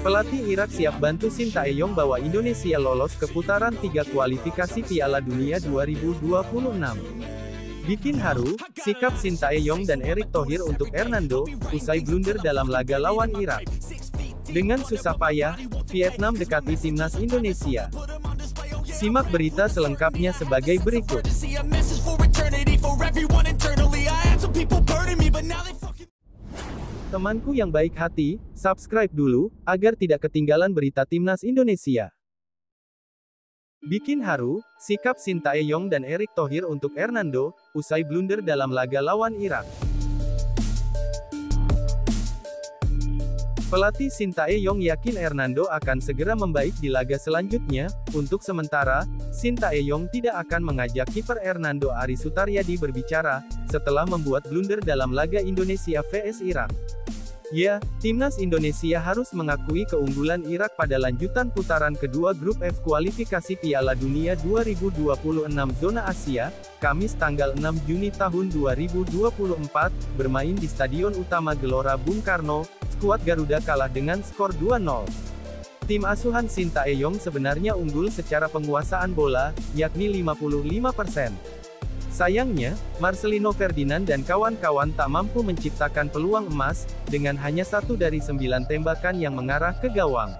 Pelatih Irak siap bantu Sintayong bawa Indonesia lolos ke putaran 3 kualifikasi Piala Dunia 2026. Bikin haru, sikap Sintayong dan Erick Thohir untuk Hernando, usai blunder dalam laga lawan Irak. Dengan susah payah, Vietnam dekati timnas Indonesia. Simak berita selengkapnya sebagai berikut. Temanku yang baik hati, subscribe dulu, agar tidak ketinggalan berita timnas Indonesia. Bikin haru, sikap Sintayong dan Erick Thohir untuk Hernando, usai blunder dalam laga lawan Irak. Pelatih Sintayong yakin Hernando akan segera membaik di laga selanjutnya. Untuk sementara, Sintayong tidak akan mengajak kiper Hernando Ari Sutaryadi berbicara, setelah membuat blunder dalam laga Indonesia vs Irak. Ya, timnas Indonesia harus mengakui keunggulan Irak pada lanjutan putaran kedua grup F kualifikasi Piala Dunia 2026 zona Asia, Kamis tanggal 6 Juni tahun 2024, bermain di Stadion Utama Gelora Bung Karno. Skuad Garuda kalah dengan skor 2-0. Tim asuhan Sintayong sebenarnya unggul secara penguasaan bola, yakni 55%. Sayangnya, Marcelino Ferdinand dan kawan-kawan tak mampu menciptakan peluang emas, dengan hanya 1 dari 9 tembakan yang mengarah ke gawang.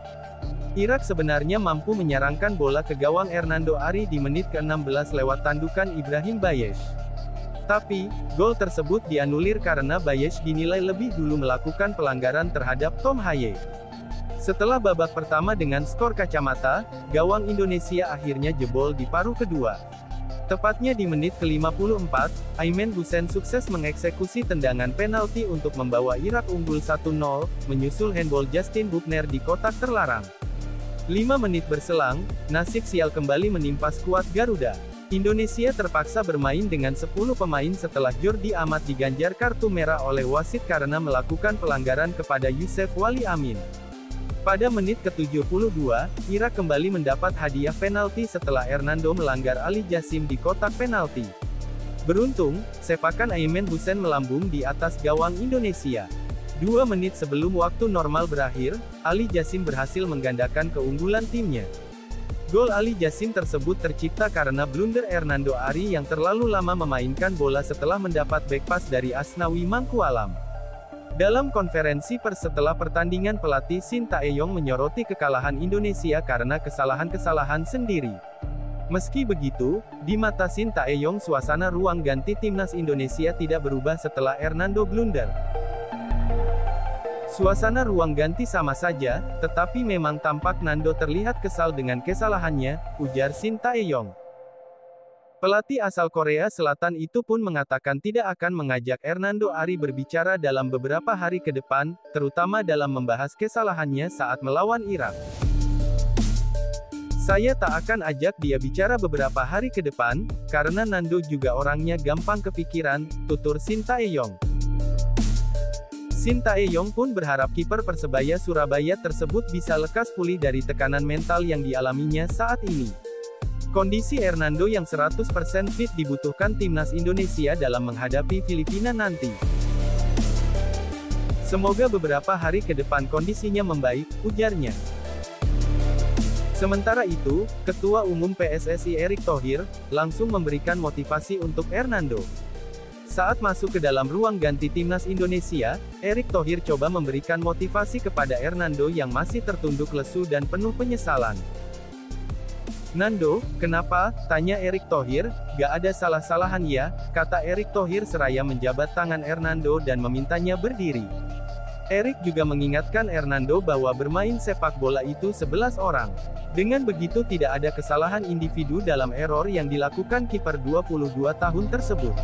Irak sebenarnya mampu menyerangkan bola ke gawang Hernando Ari di menit ke-16 lewat tandukan Ibrahim Bayesh. Tapi, gol tersebut dianulir karena Bayesh dinilai lebih dulu melakukan pelanggaran terhadap Tom Haye. Setelah babak pertama dengan skor kacamata, gawang Indonesia akhirnya jebol di paruh kedua. Tepatnya di menit ke-54, Aimen Hussein sukses mengeksekusi tendangan penalti untuk membawa Irak unggul 1-0, menyusul handball Justin Buckner di kotak terlarang. 5 menit berselang, nasib sial kembali menimpa skuad Garuda. Indonesia terpaksa bermain dengan 10 pemain setelah Jordi Amat diganjar kartu merah oleh wasit karena melakukan pelanggaran kepada Youssef Wali Amin. Pada menit ke-72, Irak kembali mendapat hadiah penalti setelah Hernando melanggar Ali Jassim di kotak penalti. Beruntung, sepakan Aimen Hussein melambung di atas gawang Indonesia. 2 menit sebelum waktu normal berakhir, Ali Jassim berhasil menggandakan keunggulan timnya. Gol Ali Jassim tersebut tercipta karena blunder Hernando Ari yang terlalu lama memainkan bola setelah mendapat back pass dari Asnawi Mangkualam. Dalam konferensi pers setelah pertandingan, pelatih Sintayong menyoroti kekalahan Indonesia karena kesalahan-kesalahan sendiri. Meski begitu, di mata Sintayong suasana ruang ganti timnas Indonesia tidak berubah setelah Hernando blunder. Suasana ruang ganti sama saja, tetapi memang tampak Nando terlihat kesal dengan kesalahannya, ujar Sintayong. Pelatih asal Korea Selatan itu pun mengatakan tidak akan mengajak Hernando Ari berbicara dalam beberapa hari ke depan, terutama dalam membahas kesalahannya saat melawan Irak. Saya tak akan ajak dia bicara beberapa hari ke depan, karena Nando juga orangnya gampang kepikiran, tutur Sintayong. Sintayong pun berharap kiper Persebaya Surabaya tersebut bisa lekas pulih dari tekanan mental yang dialaminya saat ini. Kondisi Hernando yang 100% fit dibutuhkan timnas Indonesia dalam menghadapi Filipina nanti. Semoga beberapa hari ke depan kondisinya membaik, ujarnya. Sementara itu, Ketua Umum PSSI Erick Thohir langsung memberikan motivasi untuk Hernando. Saat masuk ke dalam ruang ganti timnas Indonesia, Erick Thohir coba memberikan motivasi kepada Hernando yang masih tertunduk lesu dan penuh penyesalan. "Nando, kenapa?" tanya Erick Thohir. "Gak ada salah-salahan ya," kata Erick Thohir seraya menjabat tangan Hernando dan memintanya berdiri. Erick juga mengingatkan Hernando bahwa bermain sepak bola itu 11 orang. Dengan begitu tidak ada kesalahan individu dalam error yang dilakukan kiper 22 tahun tersebut.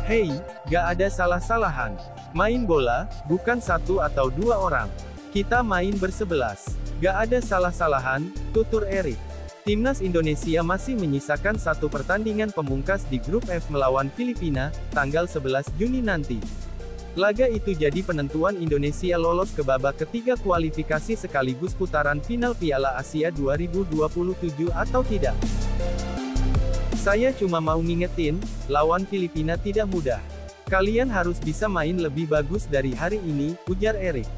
"Hei, gak ada salah-salahan. Main bola, bukan 1 atau 2 orang. Kita main bersebelas. Gak ada salah-salahan," tutur Erick. Timnas Indonesia masih menyisakan 1 pertandingan pemungkas di grup F melawan Filipina, tanggal 11 Juni nanti. Laga itu jadi penentuan Indonesia lolos ke babak ketiga kualifikasi sekaligus putaran final Piala Asia 2027 atau tidak. "Saya cuma mau ngingetin, lawan Filipina tidak mudah. Kalian harus bisa main lebih bagus dari hari ini, ujar Erik.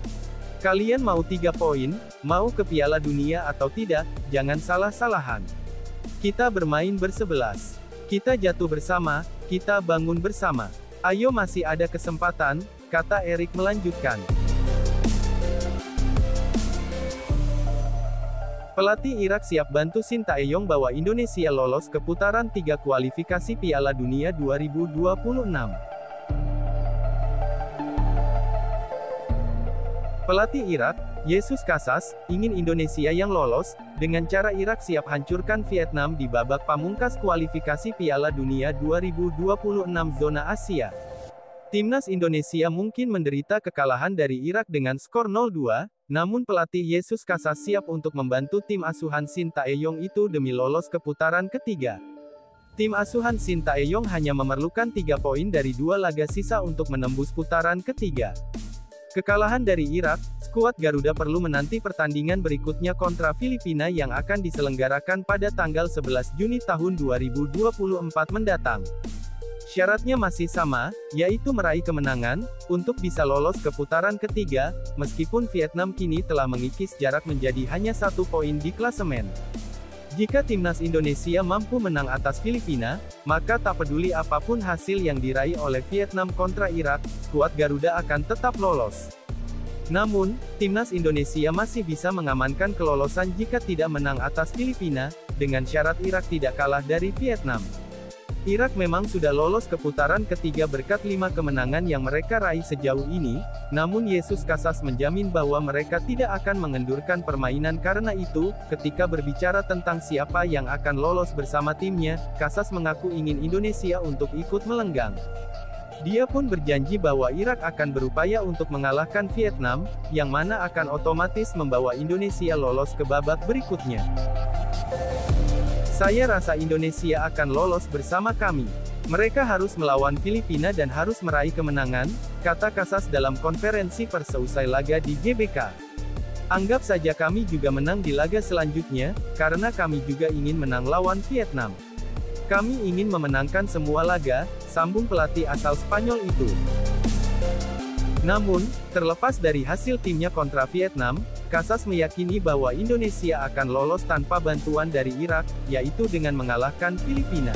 Kalian mau 3 poin, mau ke Piala Dunia atau tidak, jangan salah-salahan. Kita bermain bersebelas. Kita jatuh bersama, kita bangun bersama. Ayo masih ada kesempatan, kata Erik melanjutkan. Pelatih Irak siap bantu Shin Tae-yong bawa Indonesia lolos ke putaran 3 kualifikasi Piala Dunia 2026. Pelatih Irak, Jesus Casas, ingin Indonesia yang lolos, dengan cara Irak siap hancurkan Vietnam di babak pamungkas kualifikasi Piala Dunia 2026 zona Asia. Timnas Indonesia mungkin menderita kekalahan dari Irak dengan skor 0-2, namun pelatih Jesus Casas siap untuk membantu tim asuhan Shin Tae-yong itu demi lolos ke putaran ketiga. Tim asuhan Shin Tae-yong hanya memerlukan 3 poin dari 2 laga sisa untuk menembus putaran ketiga. Kekalahan dari Irak, skuad Garuda perlu menanti pertandingan berikutnya kontra Filipina yang akan diselenggarakan pada tanggal 11 Juni tahun 2024 mendatang. Syaratnya masih sama, yaitu meraih kemenangan, untuk bisa lolos ke putaran ketiga, meskipun Vietnam kini telah mengikis jarak menjadi hanya 1 poin di klasemen. Jika timnas Indonesia mampu menang atas Filipina, maka tak peduli apapun hasil yang diraih oleh Vietnam kontra Irak, skuad Garuda akan tetap lolos. Namun, timnas Indonesia masih bisa mengamankan kelolosan jika tidak menang atas Filipina, dengan syarat Irak tidak kalah dari Vietnam. Irak memang sudah lolos ke putaran ketiga berkat 5 kemenangan yang mereka raih sejauh ini, namun Jesus Casas menjamin bahwa mereka tidak akan mengendurkan permainan karena itu, ketika berbicara tentang siapa yang akan lolos bersama timnya, Casas mengaku ingin Indonesia untuk ikut melenggang. Dia pun berjanji bahwa Irak akan berupaya untuk mengalahkan Vietnam, yang mana akan otomatis membawa Indonesia lolos ke babak berikutnya. Saya rasa Indonesia akan lolos bersama kami. Mereka harus melawan Filipina dan harus meraih kemenangan, kata Casas dalam konferensi pers seusai laga di GBK. Anggap saja kami juga menang di laga selanjutnya, karena kami juga ingin menang lawan Vietnam. Kami ingin memenangkan semua laga, sambung pelatih asal Spanyol itu. Namun, terlepas dari hasil timnya kontra Vietnam, Casas meyakini bahwa Indonesia akan lolos tanpa bantuan dari Irak, yaitu dengan mengalahkan Filipina.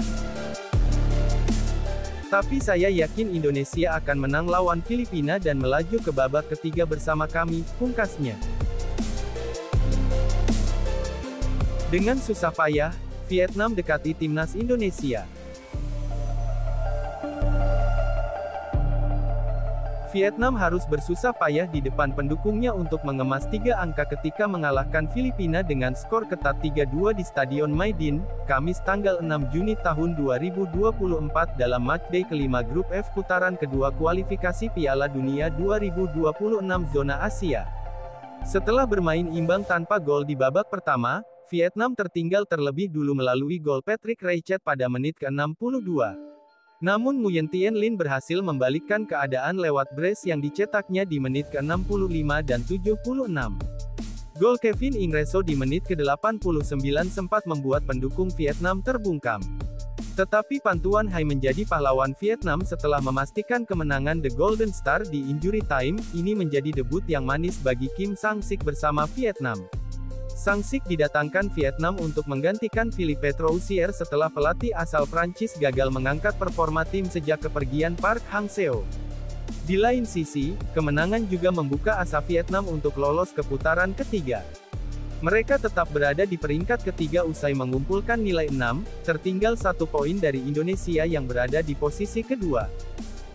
Tapi saya yakin Indonesia akan menang lawan Filipina dan melaju ke babak ketiga bersama kami, pungkasnya. Dengan susah payah, Vietnam dekati timnas Indonesia. Vietnam harus bersusah payah di depan pendukungnya untuk mengemas 3 angka ketika mengalahkan Filipina dengan skor ketat 3-2 di Stadion Maidin, Kamis tanggal 6 Juni tahun 2024 dalam matchday kelima grup F putaran kedua kualifikasi Piala Dunia 2026 zona Asia. Setelah bermain imbang tanpa gol di babak pertama, Vietnam tertinggal terlebih dulu melalui gol Patrick Raychet pada menit ke-62. Namun Nguyen Tien Linh berhasil membalikkan keadaan lewat brace yang dicetaknya di menit ke-65 dan 76. Gol Kevin Ingreso di menit ke-89 sempat membuat pendukung Vietnam terbungkam. Tetapi Pantuan Hai menjadi pahlawan Vietnam setelah memastikan kemenangan The Golden Star di injury time. Ini menjadi debut yang manis bagi Kim Sang-sik bersama Vietnam. Sang-sik didatangkan Vietnam untuk menggantikan Philippe Troussier setelah pelatih asal Prancis gagal mengangkat performa tim sejak kepergian Park Hang-seo. Di lain sisi, kemenangan juga membuka asa Vietnam untuk lolos ke putaran ketiga. Mereka tetap berada di peringkat ketiga usai mengumpulkan nilai 6, tertinggal 1 poin dari Indonesia yang berada di posisi kedua.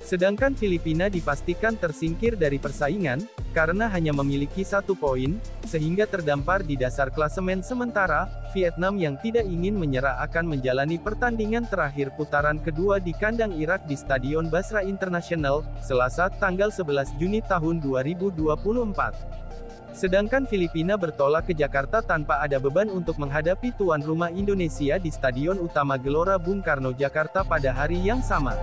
Sedangkan Filipina dipastikan tersingkir dari persaingan, karena hanya memiliki 1 poin, sehingga terdampar di dasar klasemen. Sementara, Vietnam yang tidak ingin menyerah akan menjalani pertandingan terakhir putaran kedua di kandang Irak di Stadion Basra International, Selasa tanggal 11 Juni tahun 2024. Sedangkan Filipina bertolak ke Jakarta tanpa ada beban untuk menghadapi tuan rumah Indonesia di Stadion Utama Gelora Bung Karno Jakarta pada hari yang sama.